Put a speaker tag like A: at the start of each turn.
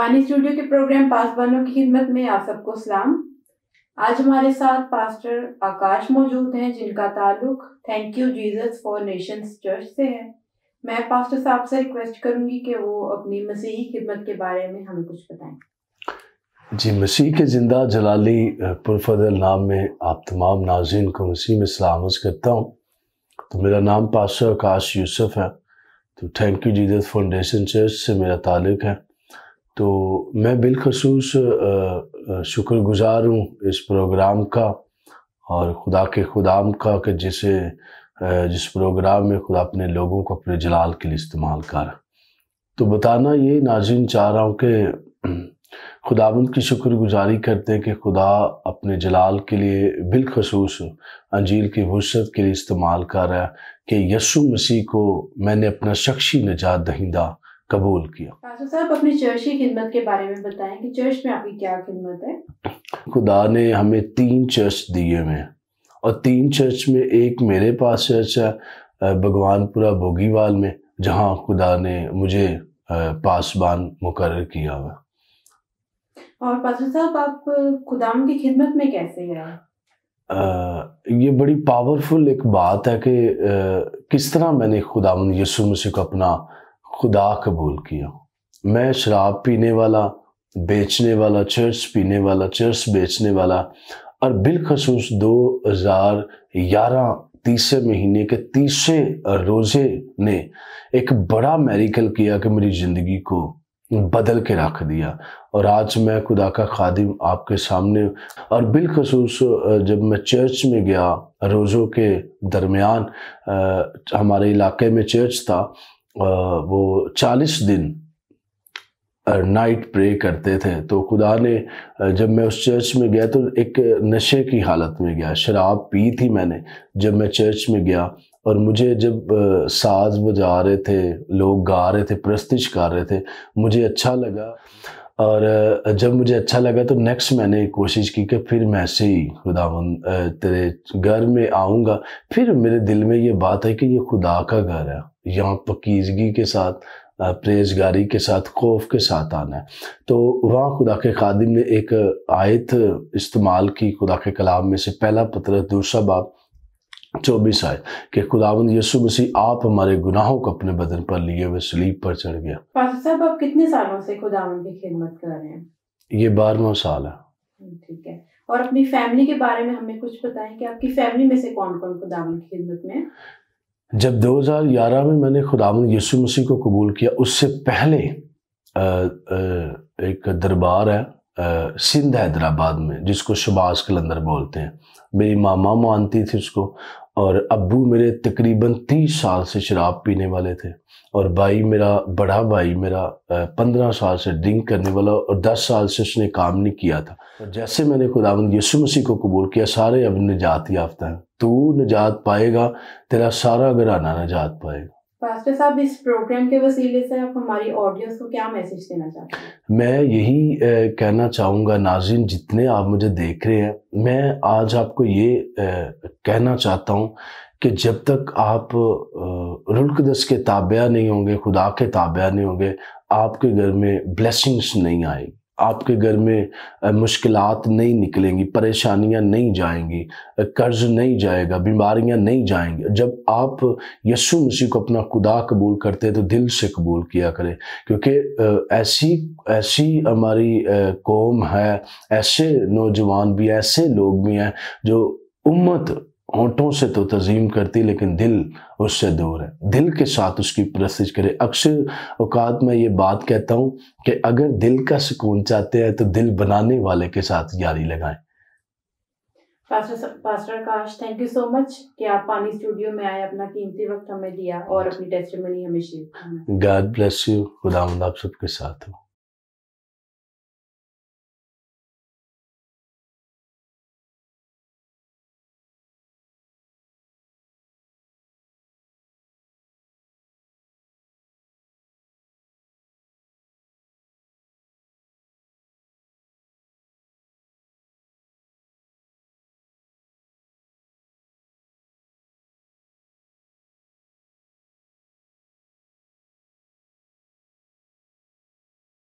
A: پانی اسٹوڈیو کے پروگرام پاسبانوں کی خدمت میں آپ سب کو سلام۔ آج ہمارے ساتھ پاسٹر آکاش موجود ہیں جن کا تعلق thank you Jesus for nations church سے ہے۔ میں پاسٹر صاحب سے ریکویسٹ کروں گی کہ وہ اپنی مسیحی خدمت کے بارے میں ہمیں کچھ بتائیں۔
B: جی، مسیح کے زندہ جلالی پرفضل نام میں آپ تمام ناظرین کو مسیح میں سلامت کرتا ہوں۔ تو میرا نام پاسٹر آکاش یوسف ہے، تو thank you Jesus foundation church سے میرا تعلق ہے۔ تو میں بالخصوص شکر گزار ہوں اس پروگرام کا اور خدا کے خدام کا کہ جس پروگرام میں خدا اپنے لوگوں کو اپنے جلال کے لیے استعمال کر۔ تو بتانا یہ ناظرین چاہ رہا ہوں کہ خداوند کی شکر گزاری کرتے ہیں کہ خدا اپنے جلال کے لیے بالخصوص انجیل کی وسعت کے لیے استعمال کر رہا ہے کہ یسوع مسیح کو میں نے اپنا شخصی نجات دہندہ قبول کیا۔
A: پاسٹر صاحب اپنی چرچ کی خدمت کے بارے میں بتائیں کہ چرچ میں آپ کی کیا خدمت ہے؟
B: خدا نے ہمیں 3 چرچ دیے ہوئے ہیں اور 3 چرچ میں ایک میرے پاس چرچ ہے بھگوان پورہ بوگی میں، جہاں خدا نے مجھے پاسبان مقرر کیا ہوا۔
A: اور پاسٹر صاحب آپ خداوند کی خدمت میں کیسے گئے؟
B: یہ بڑی پاورفل ایک بات ہے کہ کس طرح میں نے خداوند یسوع مسیح کو اپنا خدا قبول کیا۔ میں شراب پینے والا، بیچنے والا، چرس پینے والا، چرس بیچنے والا، اور بالخصوص 2011 تیسرے مہینے کے تیسرے روزے نے ایک بڑا میریکل کیا کہ میری زندگی کو بدل کے رکھ دیا۔ اور آج میں خدا کا خادم آپ کے سامنے، اور بالخصوص جب میں چرچ میں گیا روزوں کے درمیان، ہمارے علاقے میں چرچ تھا، وہ 40 دن نائٹ پرے کرتے تھے۔ تو خدا نے جب میں اس چرچ میں گیا تو ایک نشے کی حالت میں گیا، شراب پی تھی میں نے جب میں چرچ میں گیا، اور مجھے جب ساز بجا رہے تھے، لوگ گا رہے تھے، پرستش کر رہے تھے، مجھے اچھا لگا۔ اور جب مجھے اچھا لگا تو نیکسٹ میں نے کوشش کی کہ پھر میں ایسے ہی خداوند تیرے گھر میں آؤں گا۔ پھر میرے دل میں یہ بات ہے کہ یہ خدا کا گھر ہے، یہاں پاکیزگی کے ساتھ، پرہیزگاری کے ساتھ، خوف کے ساتھ آنا ہے۔ تو وہاں خدا کے خادم نے ایک آیت استعمال کی خدا کے کلام میں سے، پہلا پطرس 2 باب 24 آیت، کہ خداوند یسوع مسیح آپ ہمارے گناہوں کو اپنے بدن پر لیے ہوئے صلیب پر چڑھ گیا۔
A: پاسٹر صاحب آپ کتنے سالوں سے خداوند کی خدمت کر رہے ہیں؟
B: یہ 12واں سال ہے۔
A: ٹھیک ہے، اور اپنی فیملی کے بارے میں ہمیں کچھ بتائیں کہ آپ کی فیملی میں سے کون کون خداوند کی خدمت میں ہے؟
B: جب 2011 میں نے خداوند یسوع مسیح کو قبول کیا، اس سے پہلے ایک دربار ہے سندھ حیدرآباد میں جس کو شباز کلندر بولتے ہیں، میری ماما مانتی تھی اس کو، اور ابو میرے تقریباً 30 سال سے شراب پینے والے تھے، اور بڑا بھائی میرا 15 سال سے ڈرنک کرنے والا، اور 10 سال سے اس نے کام نہیں کیا تھا۔ جیسے میں نے خداوند یسوع مسیح کو قبول کیا، سارے اب نجات یافتہ ہیں۔ تو نجات پائے گا، تیرا سارا گھرانہ نجات پائے گا۔
A: پاسٹر صاحب اس پروگرام کے وسیلے سے آپ ہماری آڈینس کو کیا میسج دینا چاہتے ہیں؟
B: میں یہی کہنا چاہوں گا ناظرین جتنے آپ مجھے دیکھ رہے ہیں، میں آج آپ کو یہ کہنا چاہتا ہوں کہ جب تک آپ روح القدس کے تابع نہیں ہوں گے، خدا کے تابع نہیں ہوں گے، آپ کے گھر میں بلیسنگز نہیں آئیں گی، آپ کے گھر میں مشکلات نہیں نکلیں گی، پریشانیاں نہیں جائیں گی، قرض نہیں جائے گا، بیماریاں نہیں جائیں گی۔ جب آپ یسوع مسیح کو اپنا خدا قبول کرتے تو دل سے قبول کیا کریں، کیونکہ ایسی ہماری قوم ہے، ایسے نوجوان بھی ہیں، ایسے لوگ بھی ہیں جو امت ہونٹوں سے تو تعظیم کرتی لیکن دل اس سے دور ہے۔ دل کے ساتھ اس کی پرستش کرے۔ اکثر اوقات میں یہ بات کہتا ہوں کہ اگر دل کا سکون چاہتے ہیں تو دل بنانے والے کے ساتھ یاری لگائیں۔
A: Pastor Akash, thank you so much کہ آپ پانی اسٹوڈیو میں آئے، اپنا قیمتی وقت ہمیں دیا اور اپنی ٹیسٹیمنی ہمیں شیئر کی۔
B: گاڈ بلیس یو، خداوند آپ سب کے ساتھ ہو۔